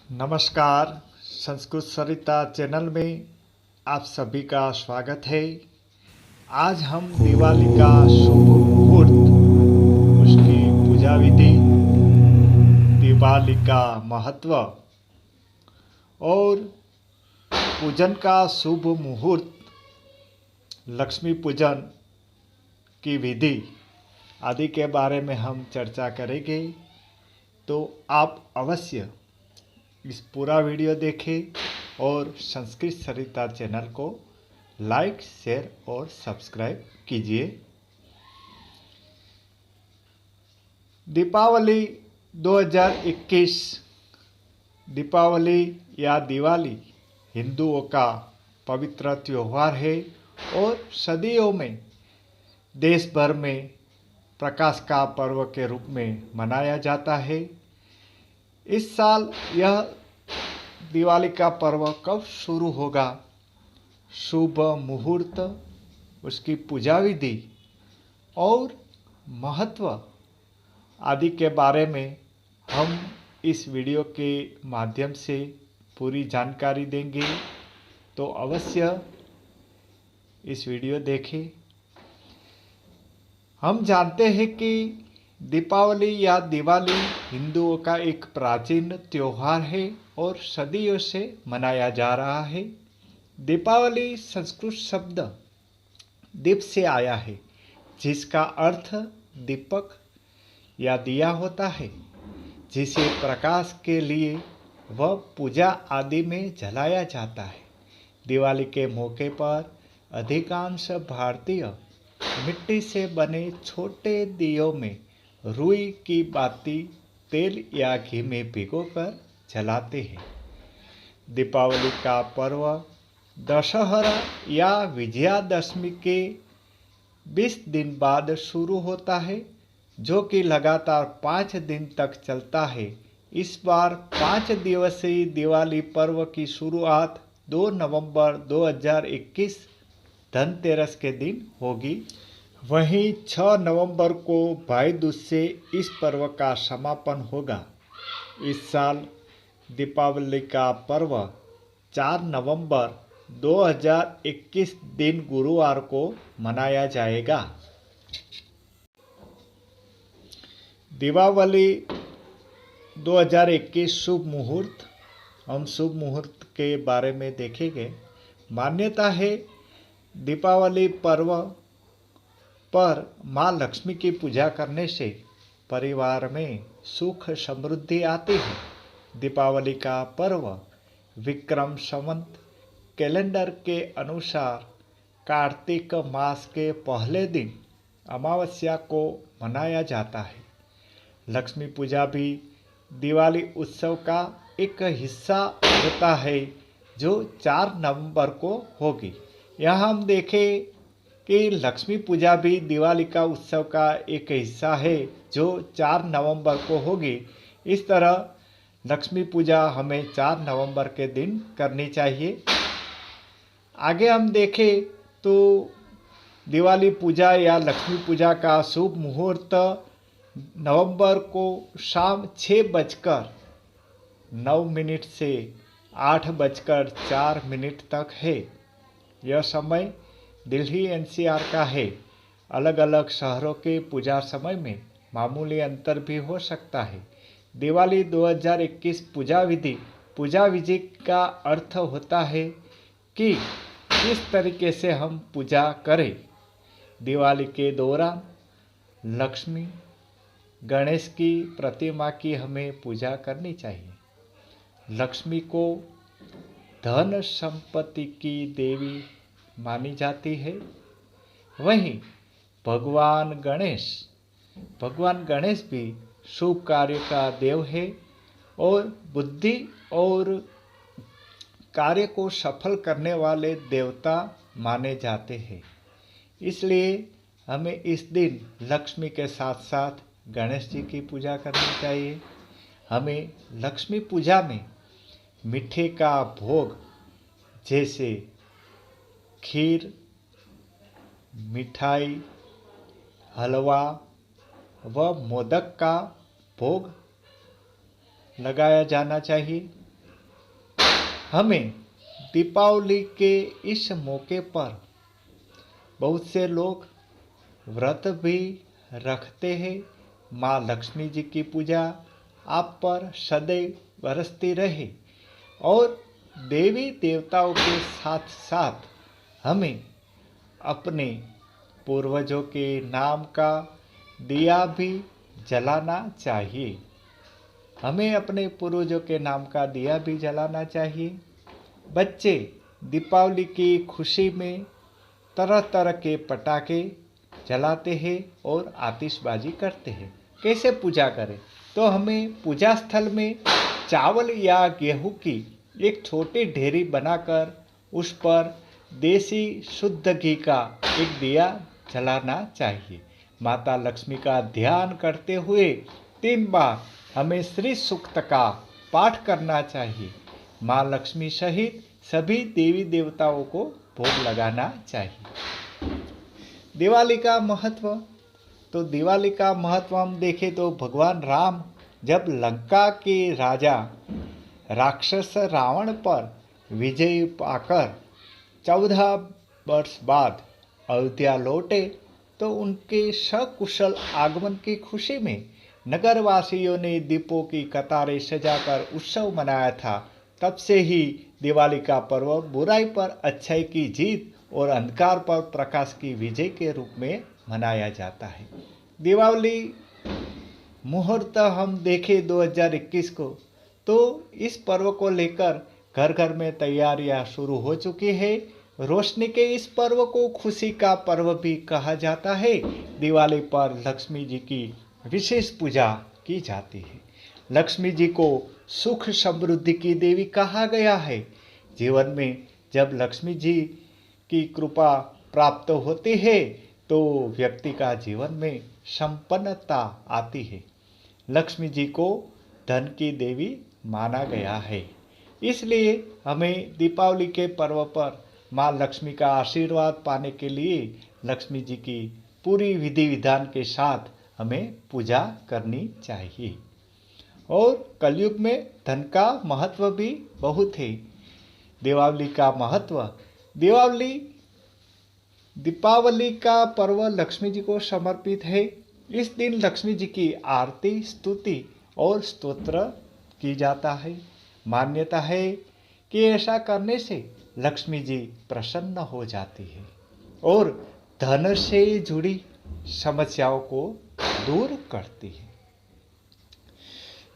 नमस्कार। संस्कृत सरिता चैनल में आप सभी का स्वागत है। आज हम दिवाली का शुभ मुहूर्त, उसकी पूजा विधि, दिवाली का महत्व और पूजन का शुभ मुहूर्त, लक्ष्मी पूजन की विधि आदि के बारे में हम चर्चा करेंगे। तो आप अवश्य इस पूरा वीडियो देखें और संस्कृत सरिता चैनल को लाइक, शेयर और सब्सक्राइब कीजिए। दीपावली 2021 दीपावली या दिवाली हिंदुओं का पवित्र त्यौहार है और सदियों में देश भर में प्रकाश का पर्व के रूप में मनाया जाता है। इस साल यह दिवाली का पर्व कब शुरू होगा, शुभ मुहूर्त, उसकी पूजा विधि और महत्व आदि के बारे में हम इस वीडियो के माध्यम से पूरी जानकारी देंगे। तो अवश्य इस वीडियो देखें। हम जानते हैं कि दीपावली या दिवाली हिंदुओं का एक प्राचीन त्यौहार है और सदियों से मनाया जा रहा है। दीपावली संस्कृत शब्द दीप से आया है, जिसका अर्थ दीपक या दिया होता है, जिसे प्रकाश के लिए व पूजा आदि में जलाया जाता है। दिवाली के मौके पर अधिकांश भारतीय मिट्टी से बने छोटे दियों में रुई की बाती तेल या घी में भिगोकर जलाते हैं। दीपावली का पर्व दशहरा या विजयादशमी के 20 दिन बाद शुरू होता है, जो कि लगातार 5 दिन तक चलता है। इस बार 5 दिवसीय दिवाली पर्व की शुरुआत 2 नवंबर 2021 धनतेरस के दिन होगी। वहीं 6 नवंबर को भाई दूज से इस पर्व का समापन होगा। इस साल दीपावली का पर्व 4 नवंबर 2021 दिन गुरुवार को मनाया जाएगा। दीपावली 2021 शुभ मुहूर्त, हम शुभ मुहूर्त के बारे में देखेंगे। मान्यता है दीपावली पर्व पर माँ लक्ष्मी की पूजा करने से परिवार में सुख समृद्धि आती है। दीपावली का पर्व विक्रम संवत कैलेंडर के अनुसार कार्तिक मास के पहले दिन अमावस्या को मनाया जाता है। लक्ष्मी पूजा भी दिवाली उत्सव का एक हिस्सा होता है, जो 4 नवंबर को होगी। यहाँ हम देखें कि लक्ष्मी पूजा भी दिवाली का उत्सव का एक हिस्सा है, जो 4 नवंबर को होगी। इस तरह लक्ष्मी पूजा हमें 4 नवंबर के दिन करनी चाहिए। आगे हम देखें तो दिवाली पूजा या लक्ष्मी पूजा का शुभ मुहूर्त नवंबर को शाम 6:09 से 8:04 तक है। यह समय दिल्ली एनसीआर का है। अलग अलग शहरों के पूजा समय में मामूली अंतर भी हो सकता है। दिवाली 2021 पूजा विधि का अर्थ होता है कि किस तरीके से हम पूजा करें। दिवाली के दौरान लक्ष्मी गणेश की प्रतिमा की हमें पूजा करनी चाहिए। लक्ष्मी को धन संपत्ति की देवी मानी जाती है। वहीं भगवान गणेश भी शुभ कार्य का देव है और बुद्धि और कार्य को सफल करने वाले देवता माने जाते हैं। इसलिए हमें इस दिन लक्ष्मी के साथ साथ गणेश जी की पूजा करनी चाहिए। हमें लक्ष्मी पूजा में मीठे का भोग जैसे खीर, मिठाई, हलवा व मोदक का भोग लगाया जाना चाहिए। हमें दीपावली के इस मौके पर बहुत से लोग व्रत भी रखते हैं। माँ लक्ष्मी जी की पूजा आप पर सदैव बरसती रहे और देवी देवताओं के साथ साथ हमें अपने पूर्वजों के नाम का दिया भी जलाना चाहिए। हमें अपने पूर्वजों के नाम का दिया भी जलाना चाहिए। बच्चे दीपावली की खुशी में तरह तरह के पटाखे जलाते हैं और आतिशबाजी करते हैं। कैसे पूजा करें? तो हमें पूजा स्थल में चावल या गेहूं की एक छोटी ढेरी बनाकर उस पर देसी शुद्ध घी का एक दिया जलाना चाहिए। माता लक्ष्मी का ध्यान करते हुए 3 बार हमें श्री सूक्त का पाठ करना चाहिए। माँ लक्ष्मी सहित सभी देवी देवताओं को भोग लगाना चाहिए। दिवाली का महत्व, तो दिवाली का महत्व हम देखें तो भगवान राम जब लंका के राजा राक्षस रावण पर विजय पाकर 14 वर्ष बाद अयोध्या लौटे तो उनके सकुशल आगमन की खुशी में नगरवासियों ने दीपों की कतारें सजाकर उत्सव मनाया था। तब से ही दिवाली का पर्व बुराई पर अच्छाई की जीत और अंधकार पर प्रकाश की विजय के रूप में मनाया जाता है। दिवाली मुहूर्त हम देखें 2021 को, तो इस पर्व को लेकर घर घर में तैयारियां शुरू हो चुकी है। रोशनी के इस पर्व को खुशी का पर्व भी कहा जाता है। दिवाली पर लक्ष्मी जी की विशेष पूजा की जाती है। लक्ष्मी जी को सुख समृद्धि की देवी कहा गया है। जीवन में जब लक्ष्मी जी की कृपा प्राप्त होती है तो व्यक्ति का जीवन में संपन्नता आती है। लक्ष्मी जी को धन की देवी माना गया है। इसलिए हमें दीपावली के पर्व पर माँ लक्ष्मी का आशीर्वाद पाने के लिए लक्ष्मी जी की पूरी विधि विधान के साथ हमें पूजा करनी चाहिए। और कलयुग में धन का महत्व भी बहुत है। दीपावली का महत्व, दीपावली का पर्व लक्ष्मी जी को समर्पित है। इस दिन लक्ष्मी जी की आरती, स्तुति और स्तोत्र की जाता है। मान्यता है कि ऐसा करने से लक्ष्मी जी प्रसन्न हो जाती है और धन से जुड़ी समस्याओं को दूर करती है।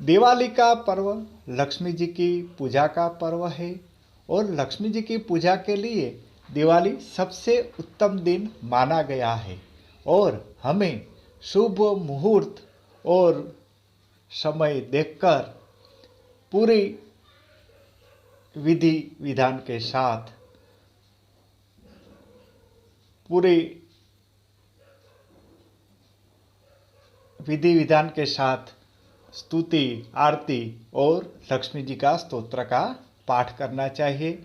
दिवाली का पर्व लक्ष्मी जी की पूजा का पर्व है और लक्ष्मी जी की पूजा के लिए दिवाली सबसे उत्तम दिन माना गया है और हमें शुभ मुहूर्त और समय देखकर पूरी विधि विधान के साथ स्तुति, आरती और लक्ष्मी जी का स्तोत्र का पाठ करना चाहिए,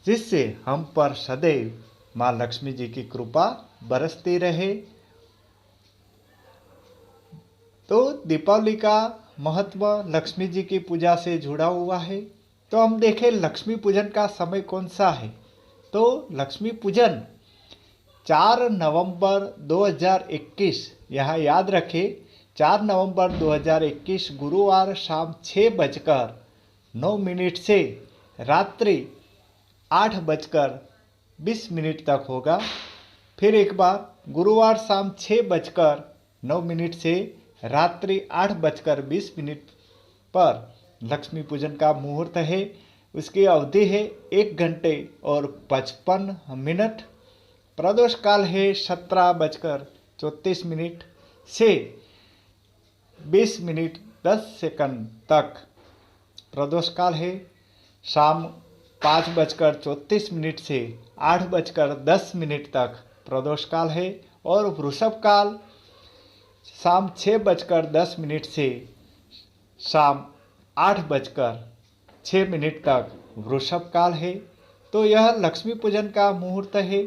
जिससे हम पर सदैव माँ लक्ष्मी जी की कृपा बरसती रहे। तो दीपावली का महत्व लक्ष्मी जी की पूजा से जुड़ा हुआ है। तो हम देखें लक्ष्मी पूजन का समय कौन सा है। तो लक्ष्मी पूजन 4 नवंबर 2021, यहाँ याद रखें 4 नवंबर 2021 गुरुवार शाम 6:09 से रात्रि 8:20 तक होगा। फिर एक बार गुरुवार शाम 6:09 से रात्रि 8:20 पर लक्ष्मी पूजन का मुहूर्त है। उसकी अवधि है 1 घंटे और 55 मिनट। प्रदोष काल है 17:34 से 20 मिनट 10 सेकंड तक प्रदोष काल है। शाम 5:34 से 8:10 तक प्रदोष काल है और वृषभ काल शाम 6:10 से शाम 8:06 तक वृषभ काल है। तो यह लक्ष्मी पूजन का मुहूर्त है।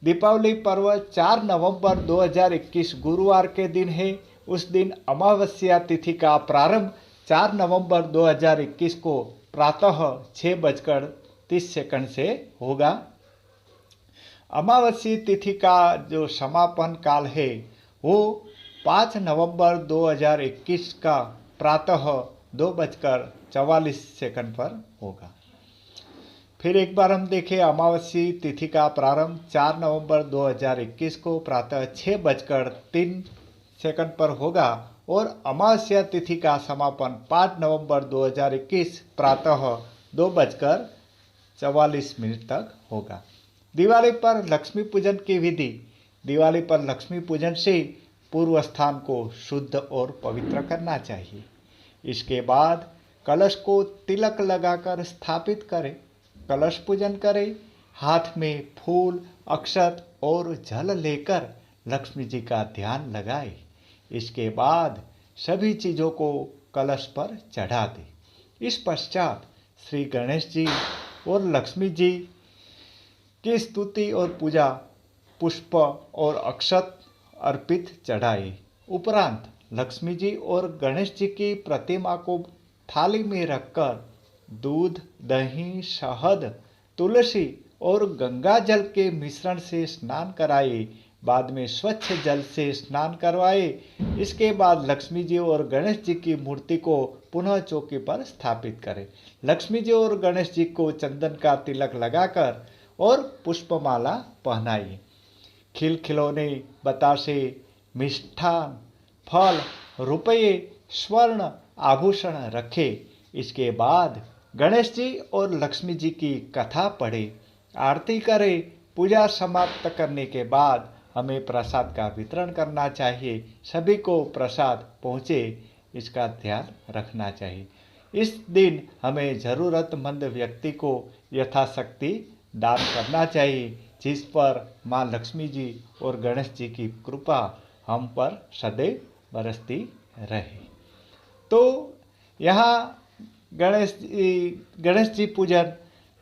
दीपावली पर्व 4 नवंबर 2021 गुरुवार के दिन है। उस दिन अमावस्या तिथि का प्रारंभ 4 नवंबर 2021 को प्रातः 6:30 से होगा। अमावस्या तिथि का जो समापन काल है वो 5 नवंबर 2021 का प्रातः 2:44 पर होगा। फिर एक बार हम देखें, अमावस्या तिथि का प्रारंभ 4 नवंबर 2021 को प्रातः 6:03 पर होगा और अमावस्या तिथि का समापन 5 नवंबर 2021 प्रातः 2:44 तक होगा। दिवाली पर लक्ष्मी पूजन की विधि। दिवाली पर लक्ष्मी पूजन से पूर्व स्थान को शुद्ध और पवित्र करना चाहिए। इसके बाद कलश को तिलक लगाकर स्थापित करें, कलश पूजन करें, हाथ में फूल, अक्षत और जल लेकर लक्ष्मी जी का ध्यान लगाएं। इसके बाद सभी चीज़ों को कलश पर चढ़ा दें। इस पश्चात श्री गणेश जी और लक्ष्मी जी की स्तुति और पूजा पुष्प और अक्षत अर्पित चढ़ाए। उपरांत लक्ष्मी जी और गणेश जी की प्रतिमा को थाली में रखकर दूध, दही, शहद, तुलसी और गंगा जल के मिश्रण से स्नान कराए। बाद में स्वच्छ जल से स्नान करवाए। इसके बाद लक्ष्मी जी और गणेश जी की मूर्ति को पुनः चौकी पर स्थापित करें। लक्ष्मी जी और गणेश जी को चंदन का तिलक लगाकर और पुष्पमाला पहनाइए। खिलखिलौने, बतासे, मिष्ठान, फल, रुपये, स्वर्ण आभूषण रखे। इसके बाद गणेश जी और लक्ष्मी जी की कथा पढ़े, आरती करें। पूजा समाप्त करने के बाद हमें प्रसाद का वितरण करना चाहिए। सभी को प्रसाद पहुँचे, इसका ध्यान रखना चाहिए। इस दिन हमें ज़रूरतमंद व्यक्ति को यथाशक्ति दान करना चाहिए, जिस पर माँ लक्ष्मी जी और गणेश जी की कृपा हम पर सदैव बरसती रहे। तो यहाँ गणेश जी पूजन,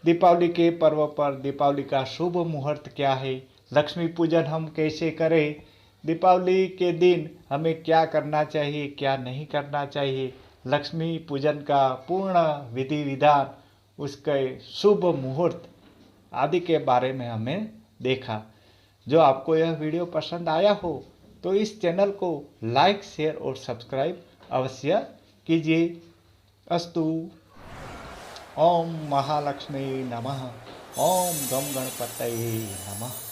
दीपावली के पर्व पर दीपावली का शुभ मुहूर्त क्या है, लक्ष्मी पूजन हम कैसे करें, दीपावली के दिन हमें क्या करना चाहिए, क्या नहीं करना चाहिए, लक्ष्मी पूजन का पूर्ण विधि विधान, उसके शुभ मुहूर्त आदि के बारे में हमें देखा। जो आपको यह वीडियो पसंद आया हो तो इस चैनल को लाइक, शेयर और सब्सक्राइब अवश्य कीजिए। अस्तु। ओम महालक्ष्मी नमः। ओम गम गणपतये नमः।